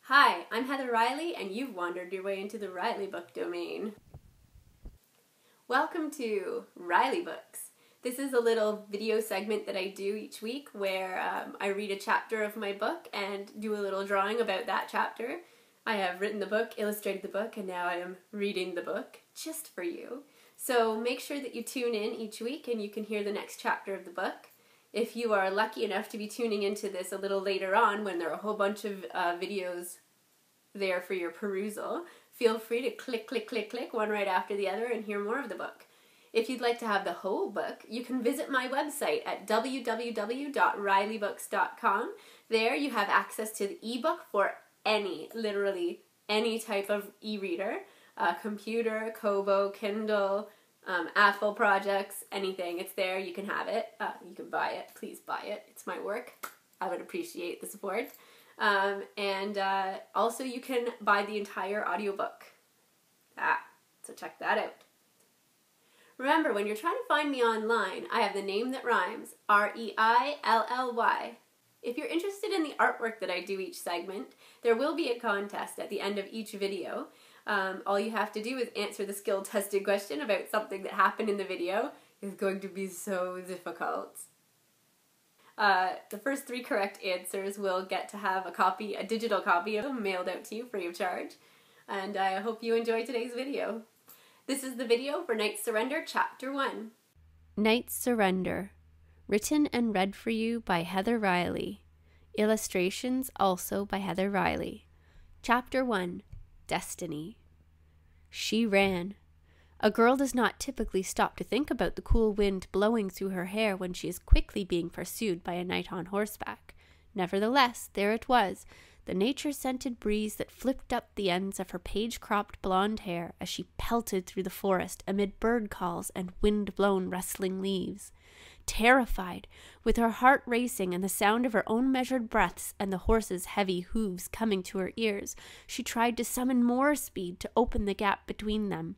Hi, I'm Heather Riley, and you've wandered your way into the Riley book domain. Welcome to Riley Books. This is a little video segment that I do each week where I read a chapter of my book and do a little drawing about that chapter. I have written the book, illustrated the book, and now I am reading the book just for you. So make sure that you tune in each week and you can hear the next chapter of the book. If you are lucky enough to be tuning into this a little later on when there are a whole bunch of videos there for your perusal, feel free to click one right after the other and hear more of the book. If you'd like to have the whole book, you can visit my website at www.reillybooks.com. There you have access to the ebook for literally any type of e-reader, computer, Kobo, Kindle, Apple projects, anything. It's there. You can have it. You can buy it. Please buy it. It's my work. I would appreciate the support. Also you can buy the entire audiobook. So check that out. Remember, when you're trying to find me online, I have the name that rhymes, R-E-I-L-L-Y. If you're interested in the artwork that I do each segment, there will be a contest at the end of each video. All you have to do is answer the skill-tested question about something that happened in the video. It's going to be so difficult. The first 3 correct answers will get to have a digital copy of them mailed out to you free of charge. And I hope you enjoy today's video. This is the video for Knight's Surrender, Chapter 1. Knight's Surrender. Written and read for you by Heather Riley. Illustrations also by Heather Riley. Chapter 1. Destiny. She ran. A girl does not typically stop to think about the cool wind blowing through her hair when she is quickly being pursued by a knight on horseback. Nevertheless, there it was, the nature-scented breeze that flipped up the ends of her page-cropped blonde hair as she pelted through the forest amid bird calls and wind-blown rustling leaves. Terrified, with her heart racing and the sound of her own measured breaths and the horse's heavy hooves coming to her ears, she tried to summon more speed to open the gap between them.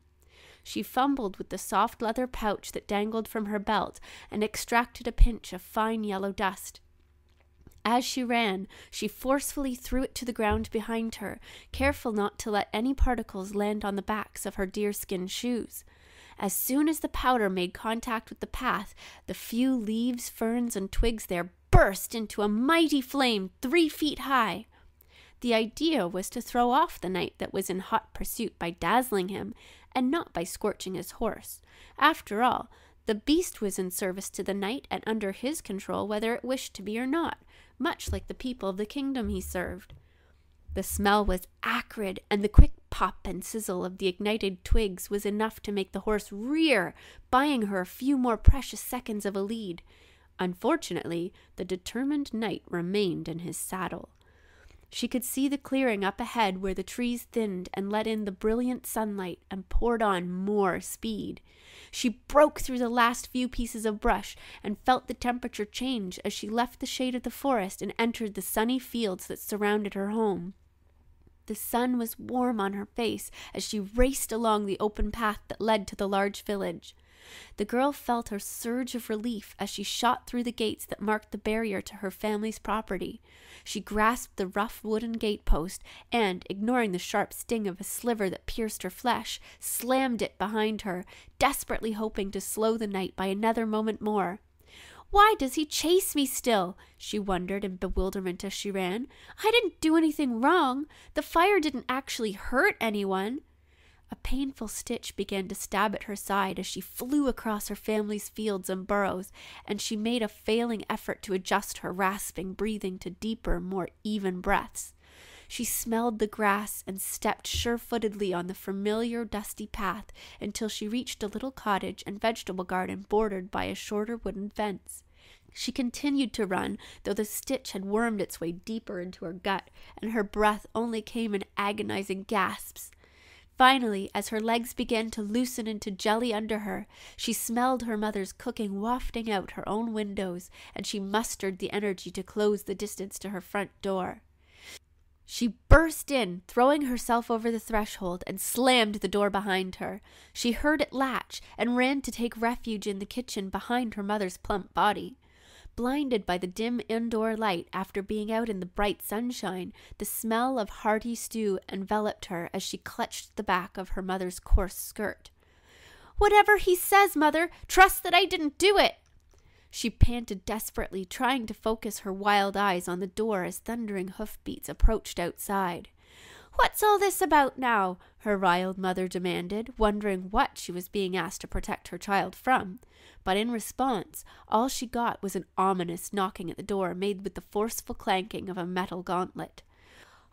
She fumbled with the soft leather pouch that dangled from her belt and extracted a pinch of fine yellow dust. As she ran, she forcefully threw it to the ground behind her, careful not to let any particles land on the backs of her deerskin shoes. As soon as the powder made contact with the path, the few leaves, ferns, and twigs there burst into a mighty flame 3 feet high. The idea was to throw off the knight that was in hot pursuit by dazzling him, and not by scorching his horse. After all, the beast was in service to the knight and under his control whether it wished to be or not, much like the people of the kingdom he served. The smell was acrid, and the quick pop and sizzle of the ignited twigs was enough to make the horse rear, buying her a few more precious seconds of a lead. Unfortunately, the determined knight remained in his saddle. She could see the clearing up ahead where the trees thinned and let in the brilliant sunlight and poured on more speed. She broke through the last few pieces of brush and felt the temperature change as she left the shade of the forest and entered the sunny fields that surrounded her home. The sun was warm on her face as she raced along the open path that led to the large village. The girl felt a surge of relief as she shot through the gates that marked the barrier to her family's property. She grasped the rough wooden gatepost and, ignoring the sharp sting of a sliver that pierced her flesh, slammed it behind her, desperately hoping to slow the knight by another moment more. "Why does he chase me still?" she wondered in bewilderment as she ran. "I didn't do anything wrong. The fire didn't actually hurt anyone." A painful stitch began to stab at her side as she flew across her family's fields and burrows, and she made a failing effort to adjust her rasping breathing to deeper, more even breaths. She smelled the grass and stepped sure-footedly on the familiar dusty path until she reached a little cottage and vegetable garden bordered by a shorter wooden fence. She continued to run, though the stitch had wormed its way deeper into her gut, and her breath only came in agonizing gasps. Finally, as her legs began to loosen into jelly under her, she smelled her mother's cooking wafting out her own windows, and she mustered the energy to close the distance to her front door. She burst in, throwing herself over the threshold, and slammed the door behind her. She heard it latch, and ran to take refuge in the kitchen behind her mother's plump body. blinded by the dim indoor light after being out in the bright sunshine. The smell of hearty stew enveloped her as she clutched the back of her mother's coarse skirt. "Whatever he says, Mother, trust that I didn't do it!" She panted desperately, trying to focus her wild eyes on the door as thundering hoofbeats approached outside. "What's all this about now?" her riled mother demanded, wondering what she was being asked to protect her child from. But in response, all she got was an ominous knocking at the door made with the forceful clanking of a metal gauntlet.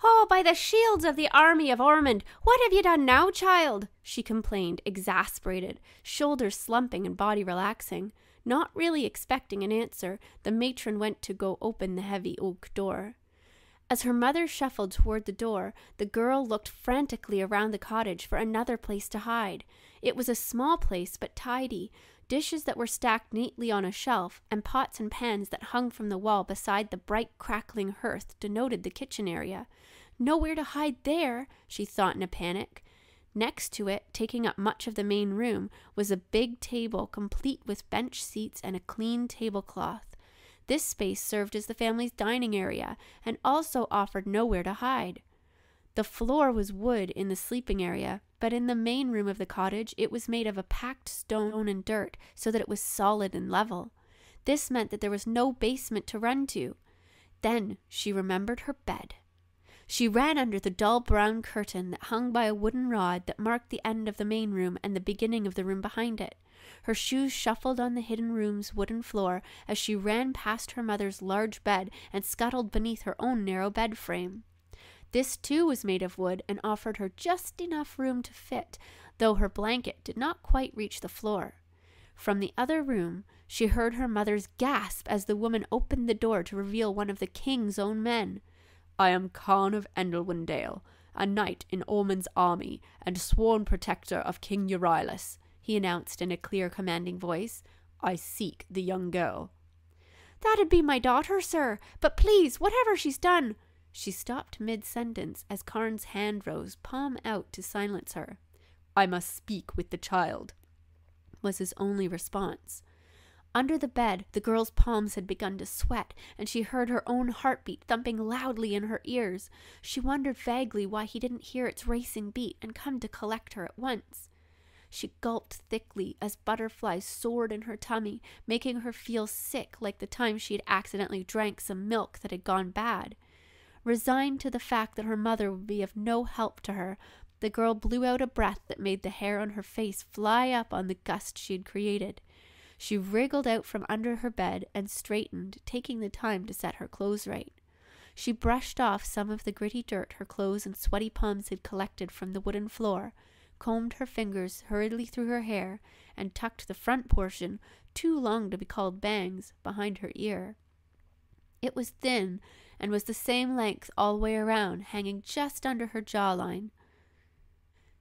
"Oh, by the shields of the army of Ormond, what have you done now, child?" she complained, exasperated, shoulders slumping and body relaxing. Not really expecting an answer, the matron went to go open the heavy oak door. As her mother shuffled toward the door, the girl looked frantically around the cottage for another place to hide. It was a small place, but tidy. Dishes that were stacked neatly on a shelf, and pots and pans that hung from the wall beside the bright crackling hearth denoted the kitchen area. Nowhere to hide there, she thought in a panic. Next to it, taking up much of the main room, was a big table complete with bench seats and a clean tablecloth. This space served as the family's dining area and also offered nowhere to hide. The floor was wood in the sleeping area, but in the main room of the cottage it was made of a packed stone and dirt so that it was solid and level. This meant that there was no basement to run to. Then she remembered her bed. She ran under the dull brown curtain that hung by a wooden rod that marked the end of the main room and the beginning of the room behind it. Her shoes shuffled on the hidden room's wooden floor as she ran past her mother's large bed and scuttled beneath her own narrow bed frame. This too was made of wood and offered her just enough room to fit, though her blanket did not quite reach the floor. From the other room, she heard her mother's gasp as the woman opened the door to reveal one of the king's own men. "I am Khan of Endelwindale, a knight in Ormond's army and sworn protector of King Euryalus," he announced in a clear, commanding voice. "I seek the young girl." "That'd be my daughter, sir, but please, whatever she's done—" She stopped mid-sentence as Karn's hand rose, palm out, to silence her. "I must speak with the child," was his only response. Under the bed, the girl's palms had begun to sweat, and she heard her own heartbeat thumping loudly in her ears. She wondered vaguely why he didn't hear its racing beat and come to collect her at once. She gulped thickly as butterflies soared in her tummy, making her feel sick like the time she had accidentally drank some milk that had gone bad. Resigned to the fact that her mother would be of no help to her, the girl blew out a breath that made the hair on her face fly up on the gust she had created. She wriggled out from under her bed and straightened, taking the time to set her clothes right. She brushed off some of the gritty dirt her clothes and sweaty palms had collected from the wooden floor, combed her fingers hurriedly through her hair, and tucked the front portion, too long to be called bangs, behind her ear. It was thin, and was the same length all the way around, hanging just under her jawline.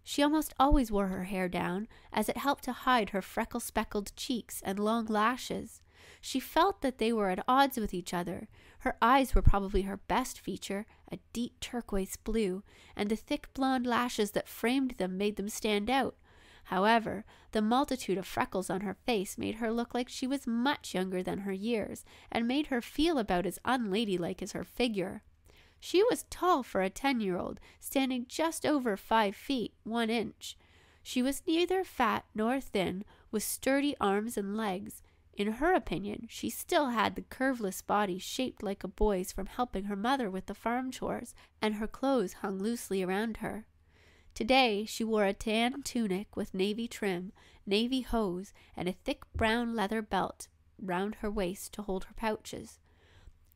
She almost always wore her hair down, as it helped to hide her freckle-speckled cheeks and long lashes. She felt that they were at odds with each other. Her eyes were probably her best feature, a deep turquoise blue, and the thick blonde lashes that framed them made them stand out. However, the multitude of freckles on her face made her look like she was much younger than her years, and made her feel about as unladylike as her figure. She was tall for a 10-year-old, standing just over 5 feet, 1 inch. She was neither fat nor thin, with sturdy arms and legs. In her opinion, she still had the curveless body shaped like a boy's from helping her mother with the farm chores, and her clothes hung loosely around her. Today she wore a tan tunic with navy trim, navy hose, and a thick brown leather belt round her waist to hold her pouches.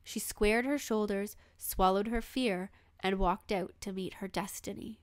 She squared her shoulders, swallowed her fear, and walked out to meet her destiny.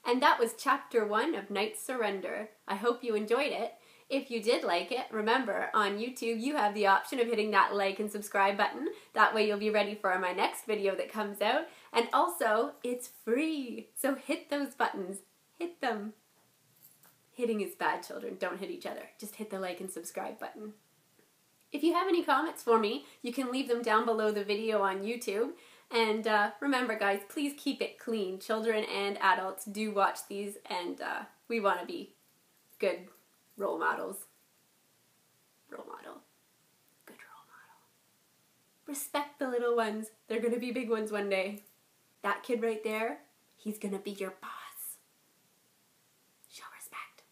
And that was Chapter 1 of Knight's Surrender. I hope you enjoyed it. If you did like it, remember, on YouTube you have the option of hitting that like and subscribe button. That way you'll be ready for my next video that comes out. And also, it's free. So hit those buttons. Hit them. Hitting is bad, children. Don't hit each other. Just hit the like and subscribe button. If you have any comments for me, you can leave them down below the video on YouTube. And remember, guys, please keep it clean. Children and adults do watch these, and we want to be good role models. Role model. Good role model. Respect the little ones. They're going to be big ones one day. That kid right there, he's going to be your boss. Show respect.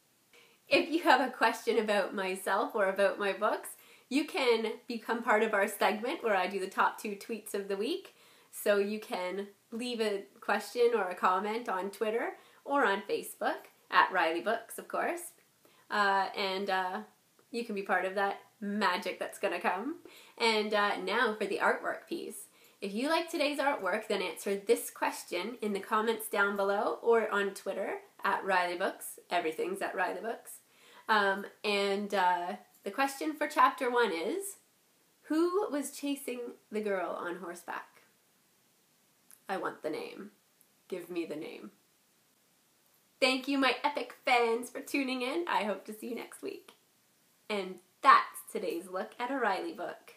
If you have a question about myself or about my books, you can become part of our segment where I do the top 2 tweets of the week. So you can leave a question or a comment on Twitter or on Facebook, at reillybooks, of course. And you can be part of that magic that's going to come. And now for the artwork piece. If you like today's artwork, then answer this question in the comments down below or on Twitter, at reillybooks. Everything's at reillybooks. The question for Chapter 1 is, who was chasing the girl on horseback? I want the name. Give me the name. Thank you, my epic fans, for tuning in. I hope to see you next week. And that's today's look at a Riley book.